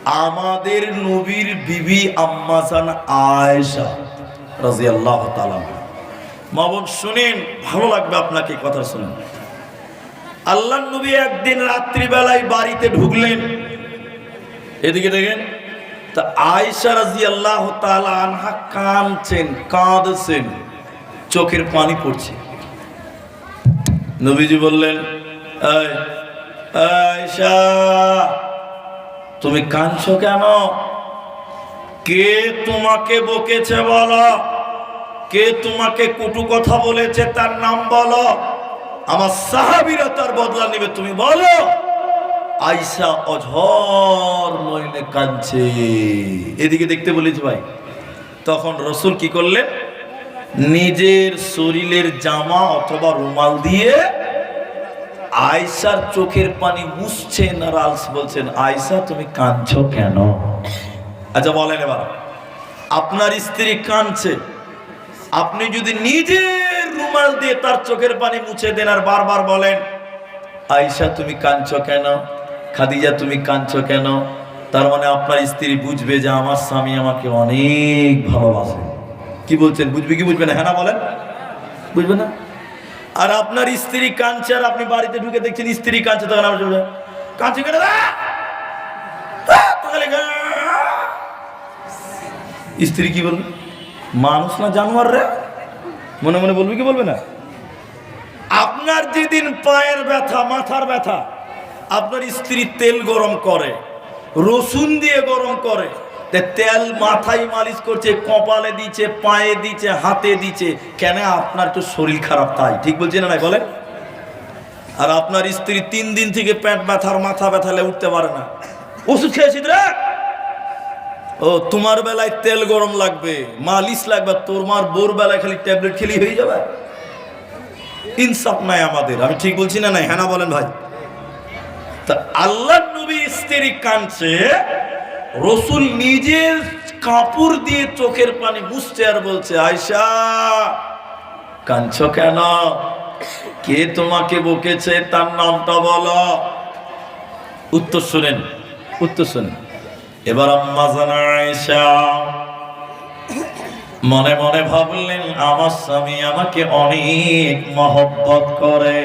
আমাদের নবীর বিবি আম্মাজান আয়েশা রাদিয়াল্লাহু তাআলা। মা বোন শুনেন, ভালো লাগবে আপনাকে কথা শুনেন। আল্লাহর নবী একদিন রাত্রিবেলায় বাড়িতে ঢুকলেন, এদিকে দেখেন, তা আয়েশা রাদিয়াল্লাহু তাআলা আনহা কাঁদছেন, চোখের পানি পড়ছে। নবীজি বললেন, এই আয়েশা, তুমি কাঁদছো কেন? কে তোমাকে বকেছে বলো, কে তোমাকে কটু কথা বলেছে তার নাম বলো, আমার সাহাবীরা তার বদলা নেবে, তুমি বলো। আয়েশা অঝর নয়নে কাঁদছে, এদিকে দেখতে বলেছি ভাই। তখন রাসূল কি করলেন, নিজের শরীরের জামা অথবা রুমাল দিয়ে আয়েশার চোখের পানি মুছছেন আর বলছেন, আয়েশা তুমি কাঁদছো কেন? আচ্ছা বলেন, এবার আপনার স্ত্রী কাঁদছে, আপনি যদি নিজের রুমাল দিয়ে তার চোখের পানি মুছে দেন আর বারবার বলেন, আয়েশা তুমি কাঁদছো কেন, খাদিজা তুমি কাঁদছো কেন, তার মানে আপনার স্ত্রী বুঝবে যে আমার স্বামী আমাকে অনেক ভালোবাসে। কি বলছেন, বুঝবে কি বুঝবে না? হ্যাঁ না বলেন, বুঝবে না? আর আপনার স্ত্রী কাঁদছে আর আপনি বাড়িতে ঢুকে দেখছেন স্ত্রী কাঁদছে, তখন আমার কাঁদছে কেন? স্ত্রী কি বলবে? মানুষ না জানোয়ার রে, মনে মনে বলবে কি বলবে না? আপনার যেদিন পায়ের ব্যথা, মাথার ব্যথা, আপনার স্ত্রী তেল গরম করে, রসুন দিয়ে গরম করে, তেল মাথায় মালিশ করছে, কপালে দিচ্ছে, পায়ে দিচ্ছে, হাতে দিচ্ছে, কেন? আপনার তো শরীর খারাপ, তাই। ঠিক বলছে না? বলেন। আর আপনার স্ত্রী 3 দিন থেকে পেট ব্যথার, মাথা ব্যথালে উঠতে পারে না, ওষুধ খেয়েছিস রে, ও তোমার বেলায় তেল গরম লাগবে, মালিশ লাগবে, তোমার বোর বেলায় খালি ট্যাবলেট খেলি হয়ে যাবে। ইনসাফ নাই আমাদের, আমি ঠিক বলছি না? নাই, হ্যাঁ না বলেন ভাই। তা আল্লাহর নবী স্ত্রী কাঁদছে, রাসূল নিজের কাপড় দিয়ে চোখের পানি মুছছে আর বলছে, আয়েশা কাঁদছো কেন? কে তোমাকে বকেছে তার নামটা বলো। উত্তর শুনেন, উত্তর শুনেন। এবার আম্মা জান আয়েশা মনে মনে ভাবলেন, আমার স্বামী আমাকে অনেক মহব্বত করে,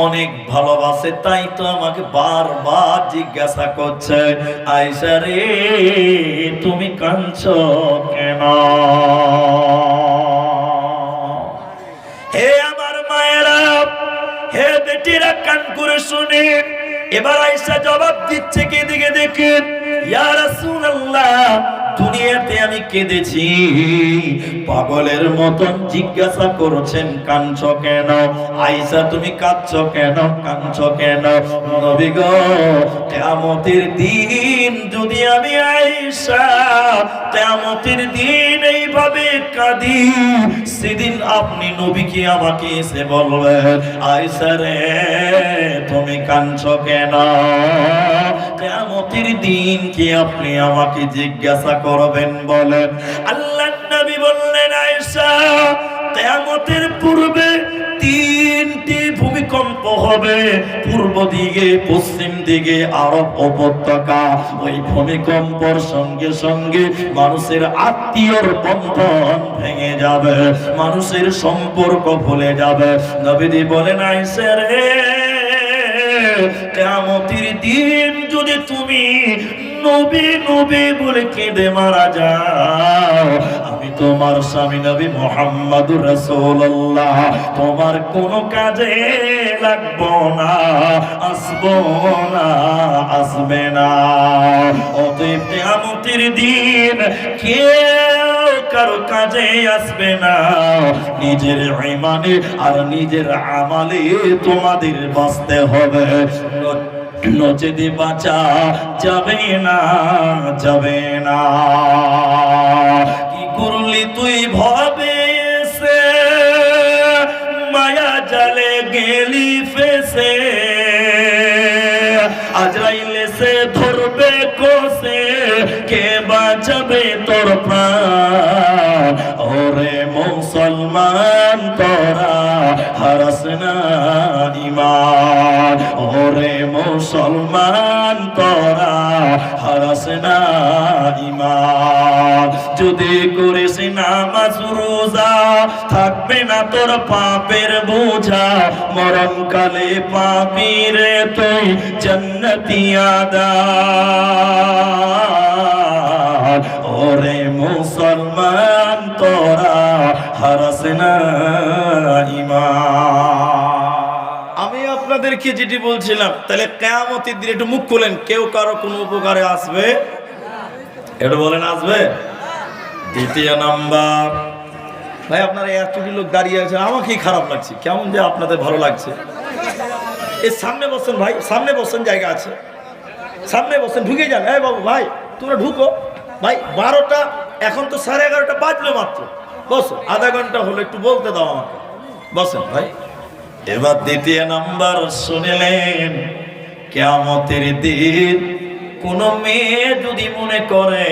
অনেক ভালোবাসে, তাই তো আমাকে বারবার জিজ্ঞাসা করছে, আয়েশা রে তুমি কাঁদছো কেন? হে আমার মায়েরা, হে বেটিরা, কান করে শুনে। এবার আয়েশা জবাব দিচ্ছে, কে দিকে দেখেন, ইয়া রাসূলুল্লাহ, দুনিয়াতে আমি কেঁদেছি, পাগলের মতন জিজ্ঞাসা করছেন কাঁদছো কেন? আয়েশা তুমি কাঁদছো কেন, কাঁদছো কেন? নবী গো, কিয়ামতের দিন যদি আমি আয়েশা কিয়ামতের দিন এইভাবে কাঁদি, সেদিন আপনি নবীকে আমাকে এসে বলবেন, আয়েশা রে তুমি কাঁদছো কেন? কিয়ামতের দিন কি আপনি আমাকে জিজ্ঞাসা করবেন? বলেন। আল্লাহর নবী বললেন, আয়েশা কিয়ামতের পূর্বে 3টি ভূমিকম্প হবে, পূর্ব দিকে, পশ্চিম দিকে, আরব উপত্যকা। ওই ভূমিকম্পর সঙ্গে সঙ্গে মানুষের আত্মীয়র বন্ধন ভেঙে যাবে, মানুষের সম্পর্ক ভুলে যাবে। নবীজি বলেন, আয়েশা রে কিয়ামতের দিন যদি তুমি নবী নবী বলে কেঁদে মারা যাও, আমি তোমার স্বামী নবী মুহাম্মদুর রাসূলুল্লাহ তোমার কোনো কাজে লাগবো না, আসবো না, আসবে না। অতএব কিয়ামতের দিন কেউ কারো কাজে আসবে না, নিজের ঈমানে আর নিজের আমালে তোমাদের বাঁচতে হবে, নচেতে বাঁচা যাবে না, যাবে না। কি করলি তুই ভবে এসে, মায়া জালে গেলি ফেসে, আজরাইল এসে ধরবে কোসে, কে বাঁচাবে তোর প্রাণ? ওরে মুসলমান তোরা হারাস না ঈমান, ওরে মুসলমান তোরা হারাস না ঈমান। যদি করিস নামাজ রোজা থাকবে না তোর পাপের বোঝা, মরণকালে পাপি রে তুই জান্নাতি আদার। ওরে মুসলমান তোরা হারাস না ঈমান। আমি আপনাদেরকে যেটি বলছিলাম, তাহলে কিয়ামতের দিন একটু মুখ খুলেন, কেউ কারো কোনো উপকারে আসবে? একটু বলেন আসবে? দ্বিতীয় নাম্বার, ভাই আপনারা এতটি লোক দাঁড়িয়ে আছেন, আমাকেই খারাপ লাগছে, কেমন যে আপনাদের ভালো লাগছে। এই সামনে বসেন ভাই, সামনে বসেন, জায়গা আছে, সামনে বসেন, ঢুকে যান। এই বাবু ভাই তোমরা ঢুকো ভাই, 12টা এখন তো 11:30 বাজলো মাত্র, বসো, আধা ঘন্টা হলো, একটু বলতে দাও আমাকে, বসেন ভাই। এবার দ্বিতীয় নাম্বার শুনলেন, কিয়ামতের দিন কোন মেয়ে যদি মনে করে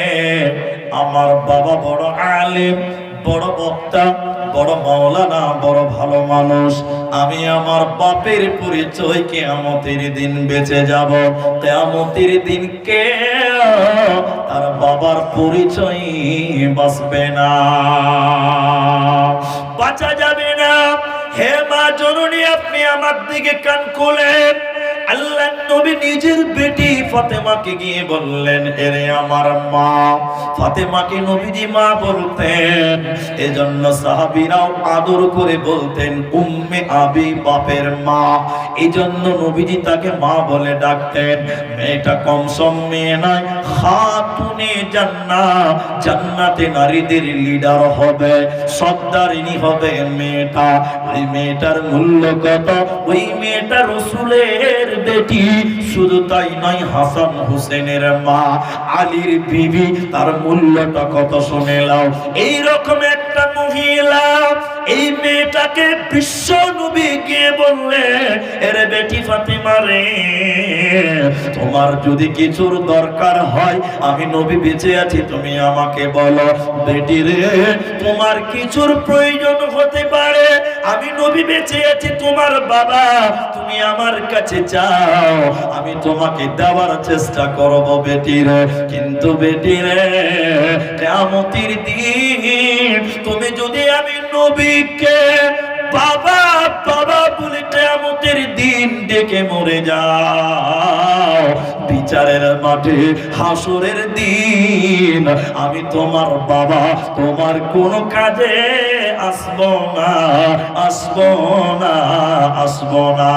আমার বাবা বড় আলেম, বড় বক্তা, বড় মাওলানা, বড় ভালো মানুষ, আমি আমার বাপের পরিচয় কিয়ামতের দিন বেঁচে যাব, কিয়ামতের দিন কে তার বাবার পরিচয় বাঁচবে না, বাঁচা যাবে না। হে মা জননী, আপনি আমার দিকে কান খোলেন। আল্লাহর নবী নিজের বেটি ফাতেমাকে গিয়ে বললেন, এরে আমার মা। ফাতেমাকে নবীজি মা বলতেন, এজন্য সাহাবীরাও আদর করে বলতেন উম্মে আবি, বাপের মা। এজন্য নবীজি তাকে মা বলে ডাকতেন। মেয়েটা কম সম মেয়ে নয়, খাতুনে জান্নাত, জান্নাতে নারীদের লিডার হবে, সর্দারিনী হবে মেয়েটা। ওই মেয়েটার মূল্য কত? ওই মেয়েটা রাসূলের বেটি, শুধু তাই নয়, হাসান হোসেনের মা, আলীর বিবি, তার মূল্যটা কত শুনে নাও। এইরকম একটা মহিলা, এই মেয়েটাকে বিশ্ব নবী গিয়ে বললেন, এরে বেটি ফাতেমা রে, তোমার যদি কিছুর দরকার হয়, আমি নবী বেঁচে আছি, তুমি আমাকে বলো। বেটি রে, তোমার কিছুর প্রয়োজন হতে পারে, আমি নবী বেঁচে আছি, তোমার বাবা, তুমি আমার কাছে চাও, আমি তোমাকে দেওয়ার চেষ্টা করব বেটি রে। কিন্তু বেটি রে, কিয়ামতের দিন তুমি যদি আমি নবীকে বাবা বাবা বলে কিয়ামতের দিন ডেকে মরে যাও, বিচারের মাঠে হাসরের দিন আমি তোমার বাবা, তোমার কোন কাজে আসবো না, আসবো না, আসবো না।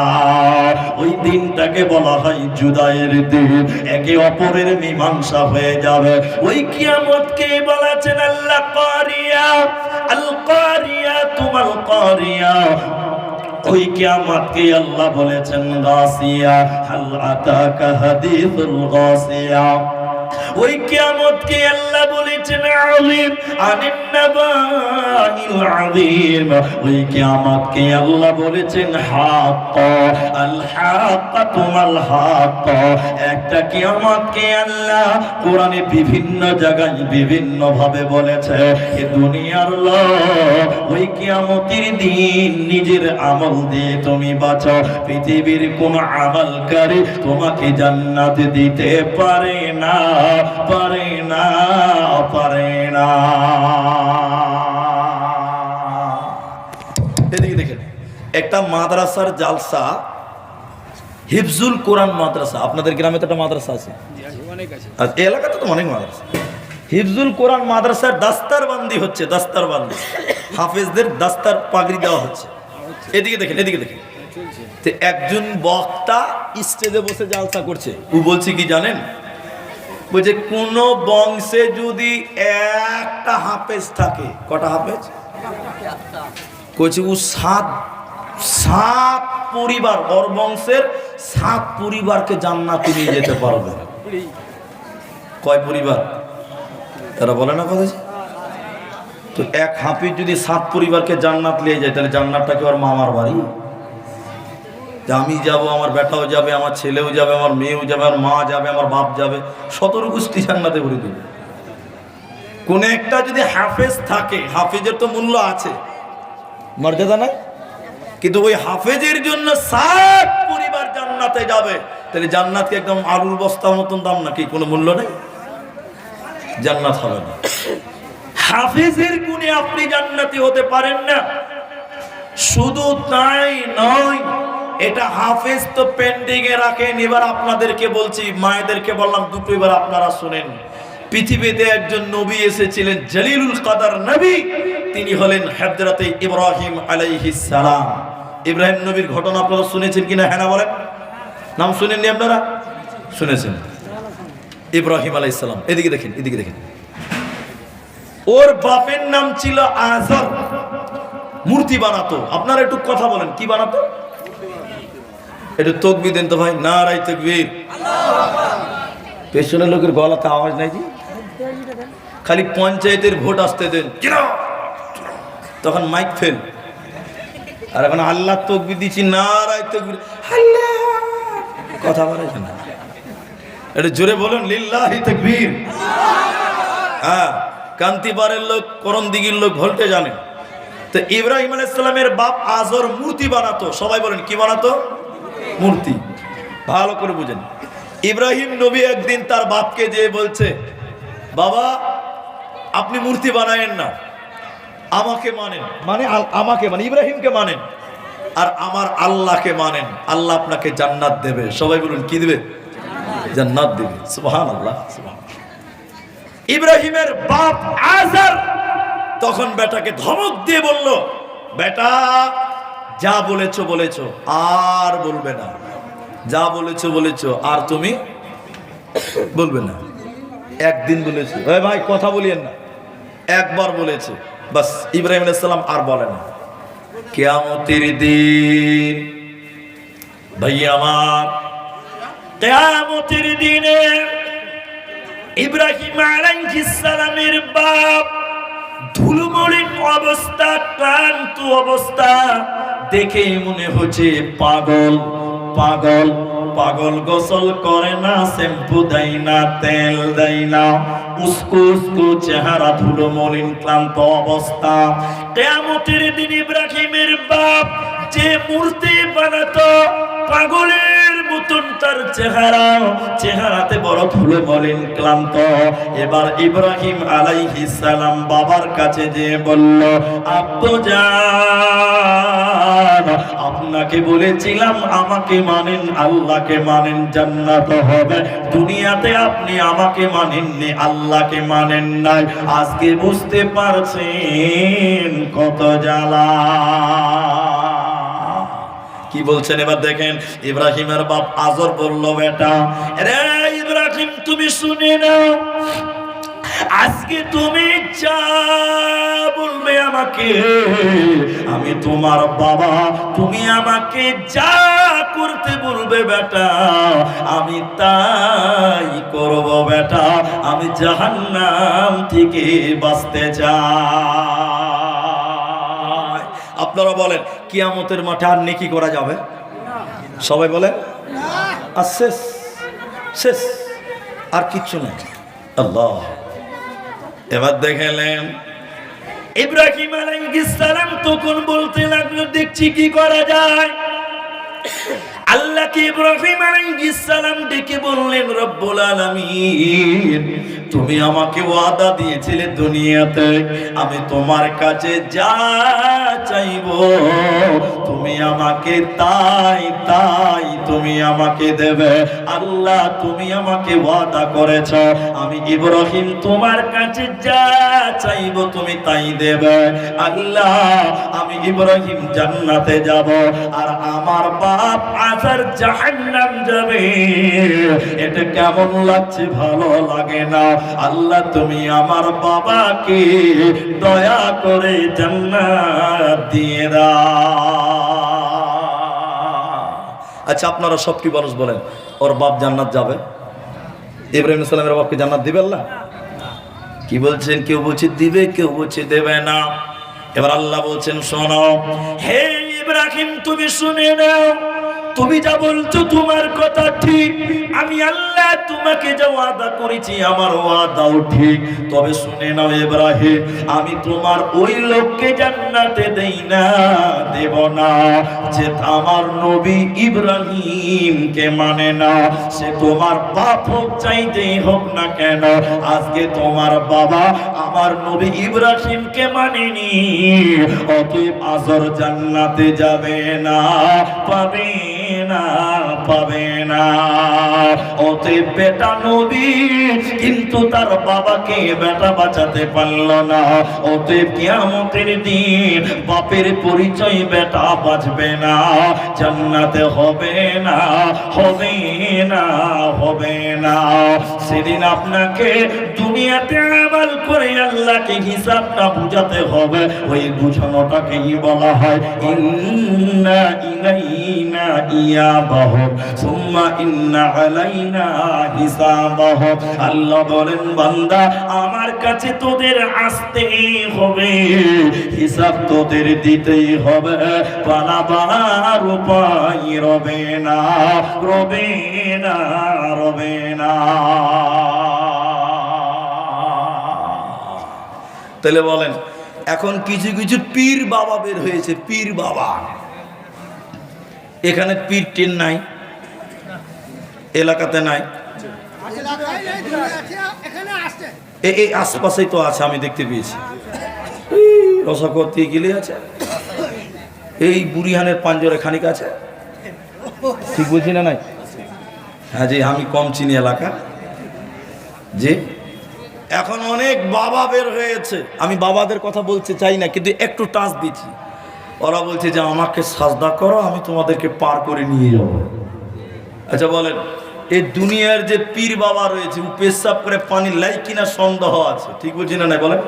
ওই দিনটাকে বলা হয় জুদাইয়ের দিন, একে অপরের মীমাংসা হয়ে যাবে। ওই কিয়ামতকে বলেছেন আল্লাহ কারিয়া, আল কারিয়া, তুমাল কারিয়া। ওই কিয়ামতকে আল্লাহ বলেছেন গাসিয়া, হাল আতাকা হাদিসুল গাসিয়া। ওই কিয়ামতকে আল্লাহ বলেছেন আযীম, আনিন নাবাইল আযীম। ওই কিয়ামতকে আল্লাহ বলেছেন হক, আল হাক্কাতু মাল হক। একটা কিয়ামতকে আল্লাহ কোরআনে বিভিন্ন জায়গায় বিভিন্ন ভাবে বলেছে। এই দুনিয়ার লোক ওই কিয়ামতের দিন নিজের আমল দিয়ে তুমি বাঁচো, পৃথিবীর কোন আমলকারী তোমাকে জান্নাত দিতে পারে না, পারে না, পারে না। এদিকে দেখেন, একটা মাদ্রাসার জালসা, হিফজুল কোরআন মাদ্রাসা। আপনাদের গ্রামে তো একটা মাদ্রাসা আছে, এলাকাতে তো অনেক মাদ্রাসা। হিফজুল কোরআন মাদ্রাসার দাস্তারবান্দি হচ্ছে, দাস্তারবান্দি, হাফেজদের দাস্তার পাগড়ি দেওয়া হচ্ছে। এদিকে দেখেন, এদিকে দেখেন, একজন বক্তা স্টেজে বসে জালসা করছে। ও বলছে কি জানেন, বলছে কোন বংশে যদি একটা হাফেজ থাকে, কটা হাফেজ? কইছে ও সাত পরিবার, ওর বংশের 7 পরিবারকে জান্নাতে নিয়ে যেতে পারবে। কয় পরিবার? তারা বলে না কথা। তো এক হাফিজ যদি 7 পরিবারকে জান্নাত নিয়ে যায়, তাহলে জান্নাতটা কি ওর মামার বাড়ি? আমি যাব, আমার বেটাও যাবে, আমার ছেলেও যাবে, আমার মেয়েও যাবে, আমার মা যাবে, আমার বাপ যাবে, 17 গোষ্ঠী জান্নাতে ভরে দেবে। কোন একটা যদি হাফেজ থাকে, হাফেজের তো মূল্য আছে, মর্যাদা নাই, কিন্তু ওই হাফেজের জন্য 7 পরিবার জান্নাতে যাবে, তাহলে জান্নাতকে একদম আলুর বস্তার মতন দাম নাকি? কোনো মূল্য নেই। জান্নাত হবে না। হাফেজের গুণে আপনি জান্নাতি হতে পারেন না। শুধু তাই নয়, এটা হাফেজ তো পেন্ডিং এ রাখেন। এবার আপনাদেরকে বলছি, মায়েদেরকে বললাম দুটো, এবার আপনারা শুনেন। পৃথিবীতে একজন নবী এসেছিলেন, জলিলুল কদর নবী, তিনি হলেন হযরতে ইব্রাহিম আলাইহিস সালাম। ইব্রাহিম নবীর ঘটনা আপনারা শুনেছেন কিনা? হ্যাঁ না বলেন। নাম শুনেননি আপনারা? শুনেছেন। ইব্রাহিম আলাইহিস সালাম, এদিকে দেখেন, এদিকে দেখেন। ওর বাপের নাম ছিল আজর। মূর্তি বানাতো। আপনারা একটু কথা বলেন, কি বানাতো? একটু তাকবীর দেন তো ভাই, নারায়ে তাকবীর। পেছনের লোকের গলাতে আওয়াজ নাই জি, খালি পঞ্চায়েতের ভোট আসতে দেন, তখন মাইক ফেল। আর এখন আল্লাহ তাকবীর দিচ্ছি, নারায়ে তাকবীর, আল্লাহ, কথা বলেছেন না, একটু জোরে বলুন, লিল্লাহি তাকবীর। হ্যাঁ, কান্তিপাড়ের লোক, করণদিঘির লোক ভোল্টে জানেন। তো ইব্রাহিম আলাইহিস সালামের বাপ আজর মূর্তি বানাতো। সবাই বলেন, কি বানাতো? মূর্তি। ভালো করে বুঝেন। ইব্রাহিম নবী একদিন তার বাপকে যেয়ে বলছে, বাবা আপনি মূর্তি বানায়েন না, আমাকে মানেন, মানে আমাকে, মানে ইব্রাহিমকে মানেন, আর আমার আল্লাহকে মানেন, আল্লাহ আপনাকে জান্নাত দেবে। সবাই বলুন, কি দেবে? জান্নাত দেবে। সুবহানাল্লাহ, সুবহানাল্লাহ। ইব্রাহিমের বাপ আজর তখন বেটাকে ধমক দিয়ে বলল, বেটা যা বলেছো বলেছো, আর বলবে না। যা বলেছো বলেছো, আর তুমি বলবে না। একদিন বলেছো, ভাই কথা বলিয়েন না, একবার বলেছে, বাস। ইব্রাহিম আলাইহিস সালাম আর বলে না। কিয়ামতের দিন ভাই আমার, কিয়ামতের দিনে ইব্রাহিম আলাইহিস সালামের বাপ ধুলোমলিন অবস্থা, ক্লান্ত অবস্থা দেখে মনে হচ্ছে পাগল। পাগল পাগল, গোসল করে না, শ্যাম্পু দেয় না, তেল দেয় না, উস্কো উস্কো চেহারা, ধুলোমলিন, ক্লান্ত অবস্থা। কিয়ামতের দিন ইব্রাহিমের বাপ যে মূর্তি বানাতো, পাগলের মতন তার চেহারা, চেহারাতে বড় ধুলোমলিন, ক্লান্ত। এবার ইব্রাহিম আলাইহিস সালাম বাবার কাছে যেয়ে বলল, আব্বাজান, আপনাকে বলেছিলাম আমাকে মানেন, আল্লাহকে মানেন, জান্নাত হবে। দুনিয়াতে আপনি আমাকে মানেননি, আল্লাহকে মানেন নাই। আজকে বুঝতে পারছেন কত জ্বালা। কি বলছেন এবার দেখেন। ইব্রাহিমের বাপ আজর বলল, বেটা রে ইব্রাহিম, তুমি শুনে নাও, আজকে তুমি যা বলবে আমাকে, আমি তোমার বাবা, তুমি আমাকে যা করতে বলবে বেটা, আমি তাই করব বেটা। আমি জাহান্নাম থেকে বাঁচতে চাই। আপনারা বলেন, কিয়ামতের মাঠে আর নেকি করা যাবে? সবাই বলেন, আর শেষ, শেষ, আর কিচ্ছু নেই। আল্লাহ। এবার দেখলেন ইব্রাহিম আলাইহিস সালাম তখন বলতে লাগলো, দেখছি কি করা যায়। আল্লাহকে ইব্রাহিম আলাইহিস সালাম ডেকে বললেন, রব্বুল আলামিন, তুমি আমাকে ওয়াদা দিয়েছিলে দুনিয়াতে আমি তোমার কাছে যা চাইবো তুমি আমাকে তাই তাই তুমি আমাকে দেবে। আল্লাহ, তুমি আমাকে ওয়াদা করেছো আমি ইব্রাহিম তোমার কাছে যা চাইবো তুমি তাই দেবে। আল্লাহ, আমি ইব্রাহিম জান্নাতে যাব আর আমার বাপ আজর জাহান্নাম যাবে। এটা কেমন লাগছে? ভালো লাগে না। আল্লাহ, তুমি আমার বাবাকে দয়া করে জান্নাত দিয়ে দাও। আচ্ছা, আপনারা সব কি মানুষ বলেন, ওর বাপ জান্নাত যাবে? ইব্রাহিম সালামের বাপকে জান্নাত দিবে আল্লাহ? কি বলছেন? কেউ বলছে দিবে, কেউ বলছে দেবে না। এবার আল্লাহ বলছেন, শোনো হে ইব্রাহিম, তুমি শুনে নাও, তুমি যা বলছো তোমার কথা ঠিক, আমি আল্লাহ তোমাকে যা ওয়াদা করেছি আমার ওয়াদাও ঠিক। তবে শুনে নাও ইব্রাহিম, আমি তোমার ওই লোককে জান্নাতে দেই না, দেব না যে আমার নবী ইব্রাহিমকে মানে না। সে তোমার বাপ হোক চাইতেই হোক না কেন, আজকে তোমার বাবা আমার নবী ইব্রাহিমকে মানেনি, অতএব আজর জান্নাতে যাবে না, পাবে না, পাবে না। অতএব বেটা নবী কিন্তু তার বাবাকে বেটা বাঁচাতে পারল না। অতএব কিয়ামতের দিন বাপের পরিচয় বেটা বাঁচবে না, জান্নাতে হবে না, হবে না, হবে না। সেদিন আপনাকে দুনিয়াতে আমল করে আল্লাহকে হিসাবটা বুঝাতে হবে। ওই বুঝানোটাকেই বলা হয় ইন্না ইলাইনা ইয়াবাহুম সুম্মা ইন্না আলাইনা হিসাবাহুম। আল্লাহ বলেন বান্দা আমার কাছে তোদের আসতেই হবে, হিসাব তোদের দিতেই হবে, পালাবার উপায় রবে না, রবে না, রবে না। তাহলে বলেন এখন কিছু কিছু পীর বাবা বের হয়েছে, পীর বাবা। এখানে পীর টিন নাই, এলাকাতে নাই, এই আশপাশেই তো আছে, আমি দেখতে পেয়েছি। রসাকতি গিলে আছে, এই বুড়িহানের পাঞ্জরে খানিক আছে, ঠিক বলছি না? নাই? হ্যাঁ জি, আমি কম চিনি এলাকা। জি, এখন অনেক বাবা বের হয়েছে। আমি বাবাদের কথা বলতে চাই না, কিন্তু একটু টাচ দিচ্ছি। ওরা বলছে যে আমাকে সাজদা করো, আমি তোমাদেরকে পার করে নিয়ে যাব। আচ্ছা বলেন, এই দুনিয়ার যে পীর বাবা রয়েছে ও পেশাব করে পানি লাই কিনা সন্দেহ আছে, ঠিক বলছি না? নাই বলেন,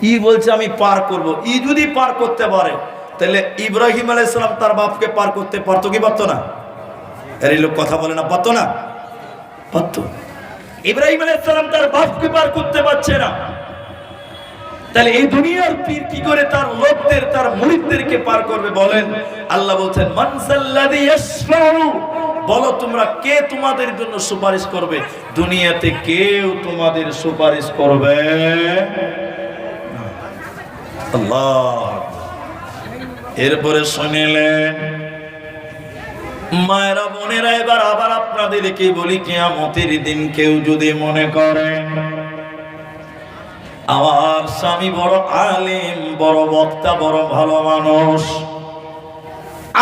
ই বলছে আমি পার করব। ই যদি পার করতে পারে তাহলে ইব্রাহিম আলাইহিস সালাম তার বাপকে পার করতে পারতো কি পারতো না? এর এই লোক কথা বলে না, পারতো না? পারতো। ইব্রাহিম আলাইহিস সালাম তার বাপকে পার করতে পারছে না, তাহলে এই দুনিয়ার পীর কি করে তার লোকদের, তার মুরিদদেরকে পার করবে? বলেন, আল্লাহ বলছেন মানসাল্লাযী ইয়াশফাউ, বলো তোমরা কে তোমাদের জন্য সুপারিশ করবে? দুনিয়াতে কেউ তোমাদের সুপারিশ করবে আল্লাহ। এরপরে শুনিলেন মায়েরা বোনেরা, এবার আবার আপনাদেরকে বলি, কিয়ামতের দিন কেউ যদি মনে করে আমার স্বামী বড় আলেম, বড় বক্তা, বড় ভালো মানুষ,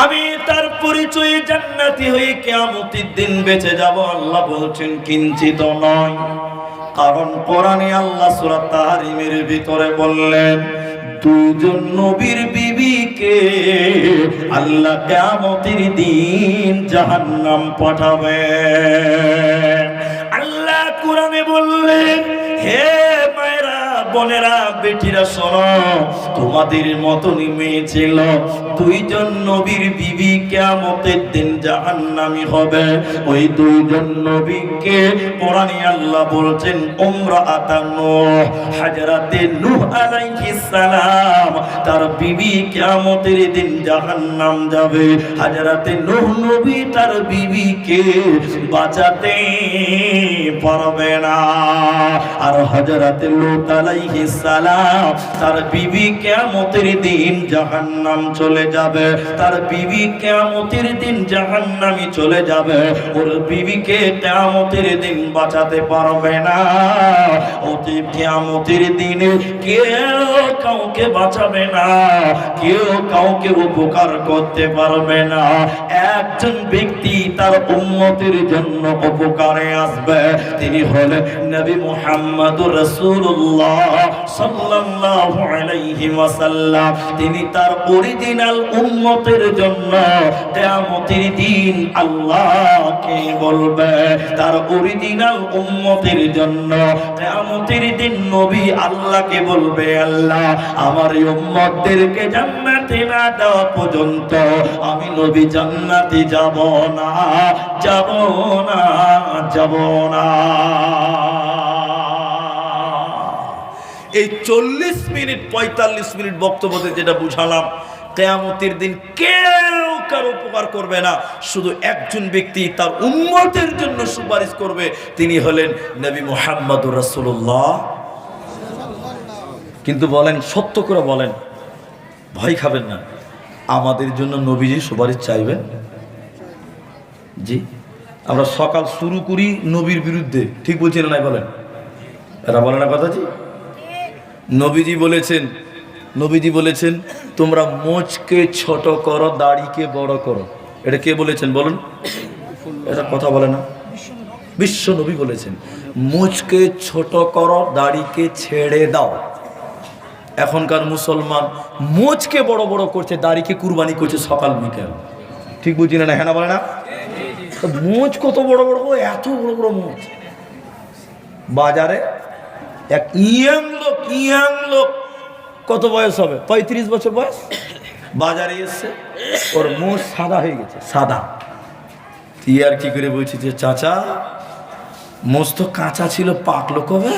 আমি তার পরিচয়ে জান্নাতি হয়ে কিয়ামতের দিন বেঁচে যাব, আল্লাহ বলছেন কিঞ্চিত নয়। কারণ কোরআনে আল্লাহ সূরা তাহরিমের ভিতরে বললেন দুজন নবীর বিবিকে আল্লাহ কিয়ামতের দিন জাহান্নাম পাঠাবে। আল্লাহ কোরআনে বললেন, হে মায়েরা বোনেরা বেটিরা শোনো, তোমাদের মতনই মেয়ে ছিল দুইজন নবীর বিবি কিয়ামতের দিন জাহান্নামী হবে। ওই দুইজন নবীকে কোরআনে আল্লাহ বলছেন উমরাআতান নূহ, হযরতে নূহ আলাইহিস সালাম তার বিবি কিয়ামতের দিন জাহান্নাম যাবে। হযরতে নূহ নবী তার বিবিকে বাঁচাতে পারবে না। আর হযরতে লূত আলাইহিস সালাম তার বিবি কিয়ামতের দিন জাহান্নাম চলে যাবে, তার বিবি কিয়ামতের দিন জাহান্নামী চলে যাবে। ওর বিবিকে কিয়ামতের দিন বাঁচাতে পারবে না। অতএব কিয়ামতের দিনে কেউ কাউকে বাঁচাবে না, কেউ কাউকে উপকার করতে পারবে না। একজন ব্যক্তি তার উম্মতের জন্য উপকারে আসবে, তিনি হলেন নবী মুহাম্মদুর রাসূলুল্লাহ সাল্লাল্লাহু আলাইহি ওয়াসাল্লাম। তিনি তার অরিজিনাল উম্মতের জন্য কিয়ামতের দিন আল্লাহকে বলবে, তার অরিজিনাল উম্মতের জন্য কিয়ামতের দিন নবী আল্লাহকে বলবে, আল্লাহ আমার এই উম্মতদেরকে জান্নাতে না দেওয়া পর্যন্ত আমি নবী জান্নাতে যাব না, যাব না, যাব না। এই 40 মিনিট 45 মিনিট বক্তব্যতে যেটা বুঝালাম, কিয়ামতের দিন কেউ কারো উপকার করবে না, শুধু একজন ব্যক্তি তার উম্মতের জন্য সুপারিশ করবে, তিনি হলেন নবী মুহাম্মদুর রাসূলুল্লাহ। কিন্তু বলেন, সত্য করে বলেন, ভয় খাবেন না, আমাদের জন্য নবীজি সুপারিশ চাইবেন? জি, আমরা সকাল শুরু করি নবীর বিরুদ্ধে, ঠিক বলছি না? নাই বলেন, এরা বলে না কথা? জি, নবীজি বলেছেন তোমরা মোচকে ছোট করো, দাড়িকে বড় করো। এটা কে বলেছেন বলুন? এটা কথা বলে না, বিশ্ব নবী বলেছেন মোচকে ছোট করো, দাড়িকে ছেড়ে দাও। এখনকার মুসলমান মোচকে বড় বড় করছে, দাড়িকে কুরবানি করছে সকাল বিকেল, ঠিক বুঝি না? হ্যাঁ না বলে না? মোচ কত বড় বড়, এত বড় বড় মোচ। বাজারে এক ইয়াং লোক, কত বয়স হবে, 35 বছর বয়স, বাজারে এসছে, ওর মোচ সাদা হয়ে গেছে, সাদা। তুই আর কি করে বলছি যে চাচা মোচ তো কাঁচা ছিল, পাকলো কবে?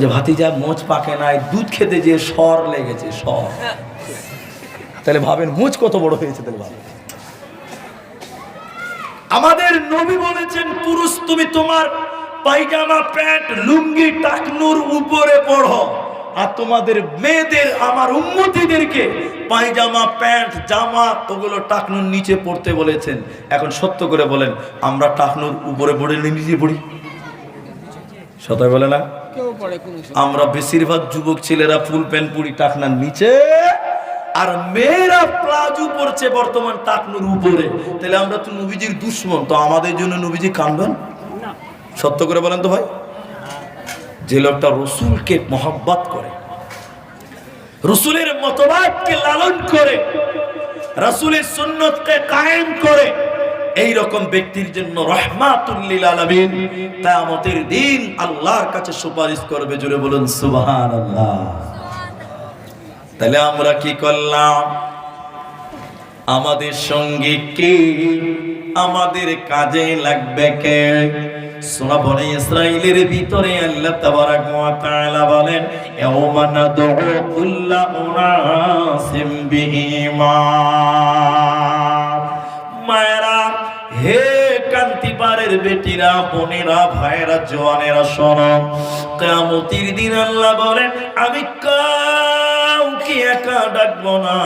যে ভাতিজা মোচ পাকে নাই, দুধ খেতে যে সর লেগেছে, সর। তাহলে ভাবেন মোচ কত বড় হয়েছে। তাহলে ভাবেন, আমাদের নবী বলেছেন পুরুষ তুমি তোমার পায়জামা, প্যান্ট, লুঙ্গি টাকনুর উপরে পড়ো, আর তোমাদের মেয়েদের, আমার উম্মতিদেরকে পায়জামা, প্যান্ট, জামা ওগুলো টাকনুর নিচে পড়তে বলেছেন। এখন সত্য করে বলেন, আমরা টাকনুর উপরে পড়ে নিচে পড়ি? সবাই বলে না? আমরা বেশিরভাগ যুবক ছেলেরা ফুল প্যান্ট পরি টাকনার নিচে, আর মেয়েরা প্লাজো পরছে বর্তমান টাকনুর উপরে। তাহলে আমরা তো নবীজির দুশ্মন, তো আমাদের জন্য নবীজি কাঁদবেন? সত্য করে বলেন তো ভাই। যে লোকটা রসুলকে মহব্বত করে, রসুলের মতবাদকে লালন করে, রসুলের সুন্নতকে কায়েম করে, এই রকম ব্যক্তির জন্য রাহমাতুল লিল আলামিন কিয়ামতের দিন আল্লাহর কাছে সুপারিশ করবে। জোরে বলুন সুবহানাল্লাহ। তাহলে আমরা কি করলাম? আমাদের সঙ্গে কে, আমাদের কাজে লাগবে কে? সূরা বনী ইসরাঈলের ভিতরে আল্লাহ তাবারাক ওয়া তাআলা বলেন ইয়াওমা নাদউ কুল্লা উনাসিম বিইমান। মায়েরা, হে কান্তিপাড়ের বেটিরা, বোনেরা, ভাইরা, জওয়ানেরা, শোনো, কিয়ামতের দিন আল্লাহ বলেন আমি কাউকে একা ডাকবো না,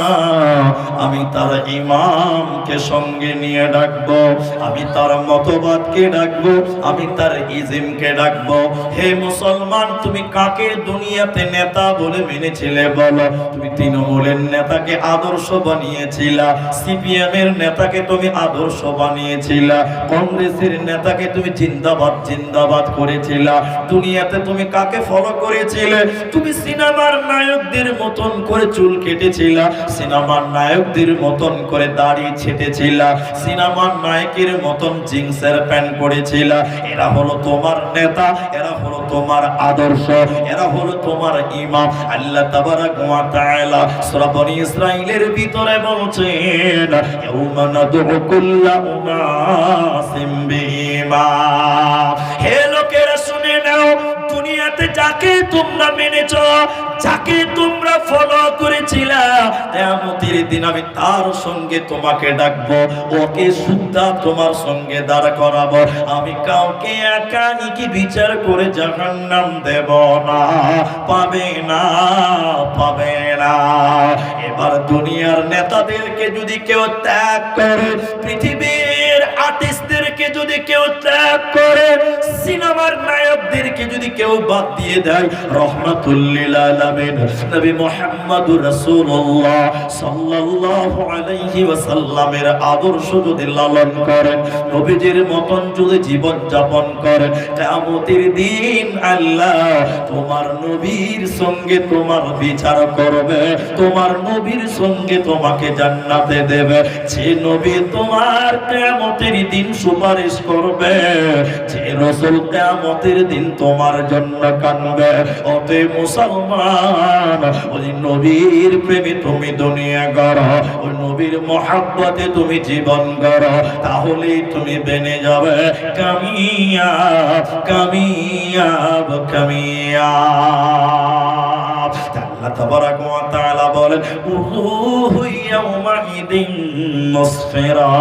আমি তার ইমামকে সঙ্গে নিয়ে ডাকবো, আমি তার মতবাদকে ডাকবো, আমি তার ইজমকে ডাকবো। হে মুসলমান, তুমি কাকে দুনিয়াতে নেতা বলে মেনেছিলে বলো? তুমি তৃণমূলের নেতাকে আদর্শ বানিয়েছিলা, সিপিএম এর নেতাকে তুমি আদর্শ বানিয়েছিলা, কংগ্রেসের নেতাকে তুমি জিন্দাবাদ জিন্দাবাদ করেছিলা। দুনিয়াতে তুমি কাকে ফলো করেছিলে? তুমি সিনেমার নায়কদের মতন করে চুল কেটেছিলা, সিনেমার নায়কদের মতন করে দাড়ি ছেটেছিলা, সিনেমার নায়কের মতন জিন্সের প্যান্ট পরেছিলা। এরা হলো তোমার নেতা, এরা হলো তোমার আদর্শ, এরা হলো তোমার ইমাম। আল্লাহ তাবারাক ওয়া তাআলা সূরা বনী ইসরাঈলের ভিতরে বলছেন ইয়াওমা নাদউ কুল্লা উনাসিম বিইমান। হে লোকেরা শুনে নাও, দুনিয়াতে যাকে তোমরা মেনেছো, যাকে তোমরা ফলো করেছিলা, কিয়ামতের দিন আমি তার সঙ্গে তোমাকে ডাকবো, ওকে সুদ্ধা তোমার সঙ্গে দাঁড় করাবো। আমি কাউকে একা কি বিচার করে জাহান্নাম দেব না, পাবে না, পাবে না। এবার দুনিয়ার নেতাদেরকে যদি কেউ ত্যাগ করে, পৃথিবীর আর্টিস্টদেরকে যদি কেউ ত্যাগ করে, সিনেমার নায়কদেরকে যদি কেউ বাদ দিয়ে দেয়, রাহমাতুল লিল আলামিন নবী মুহাম্মদুর রাসূলুল্লাহ সাল্লাল্লাহু আলাইহি ওয়াসাল্লামের আদর্শ যদি লালন করেন, নবীজির মতন যদি জীবন যাপন করেন, কিয়ামতের দিন আল্লাহ তোমার নবীর সঙ্গে তোমার বিচার করবে, তোমার নবীর সঙ্গে তোমাকে জান্নাতে দেবে। যে নবী তোমার কিয়ামতের দিন সুপারিশ করবে, যে রাসূল কিয়ামতের দিন তোমার জন্য কাঁদবে, ওতে মুসলমান ওই নবীর প্রেমে তুমি দুনিয়া গড়ো, ওই নবীর মহব্বতে তুমি জীবন গড়ো, তাহলেই তুমি বেনে যাবে কামিয়াব, কামিয়াব, কামিয়াব। আল্লাহ তাবারাক ওয়া তাআলা বলে বলেন উযুহু ইয়াওমাইদিন মুসফিরা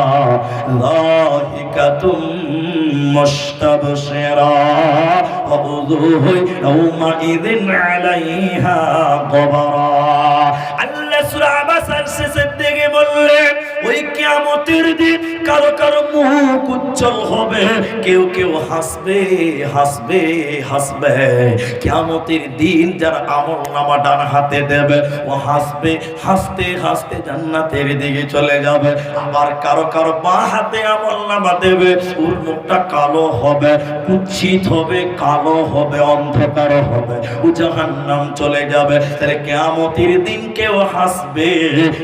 যাহিকাতুম মুস্তাবশিরা ওয়া উযুহু ইয়াওমাইদিন আলাইহা গবরা। আল্লাহ সূরা আবাসার শেষের দিকে বললেন ওই কিয়ামতের দিন কারো কারো মুখ উজ্জ্বল হবে, কেউ কেউ হাসবে হাসবে হাসবে। কিয়ামতের দিন যার আমলনামা ডান হাতে দেবে ও হাসবে, হাসতে হাসতে জান্নাতের দিকে চলে যাবে। আবার কারো কারো বাঁ হাতে আমলনামা দেবে, ওর মুখটা কালো হবে, কুৎসিত হবে, কালো হবে, অন্ধকার হবে, ও জাহান্নাম চলে যাবে। তাহলে কিয়ামতের দিন কেউ হাসবে,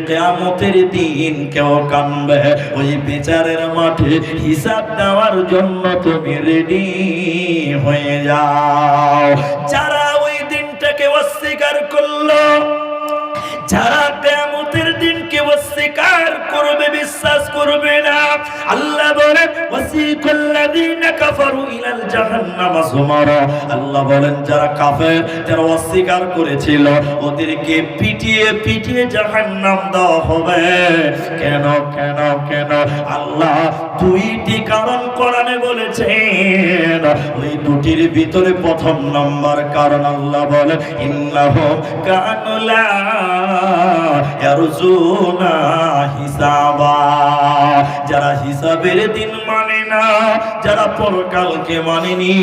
কিয়ামতের দিন কেউ কাঁদবে। ওই বিচারের মাঠে হিসাব দেওয়ার জন্য তুমি রেডি হয়ে যাও। যারা ওই দিনটাকে অস্বীকার করলো, যারা কিয়ামতের দিনকে অস্বীকার করবে, বিশ্বাস করবে না, আল্লাহ বলেন ওয়াসিকাল্লাযীনা কাফারু ইলাল জাহান্নামা যুমারা। আল্লাহ বলেন যারা কাফের, যারা অস্বীকার করেছিল, ওদেরকে পিটিয়ে পিটিয়ে জাহান্নাম দেওয়া হবে। কেন কেন কেন? আল্লাহ দুইটি কারণ কোরআনে বলেছেন। ওই দুটির ভিতরে প্রথম নাম্বার কারণ আল্লাহ বলেন ইন্নাহুম কানু লা ইয়ারজুনা হিসাবা। যারা হিসাবের দিন মানে না, যারা পরকালকে মানেনি,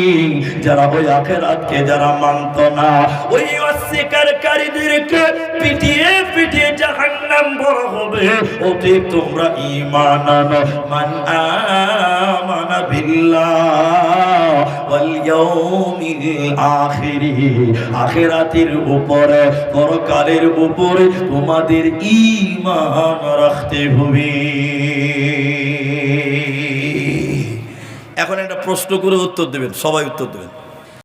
যারা ওই আখিরাতকে যারা মানত না, ওই অস্বীকারীদেরকে পিটিয়ে পিটিয়ে জাহান্নাম বড় হবে। ওতে তোমরা ঈমান আনো। মান আমানা বিল্লাহ ওয়াল ইয়াউমিল আখির। আখিরাতের উপরে, পরকালের উপরে তোমাদের ঈমান রাখতে হবে। এখন একটা প্রশ্ন করে উত্তর দেবেন, সবাই উত্তর দেবেন।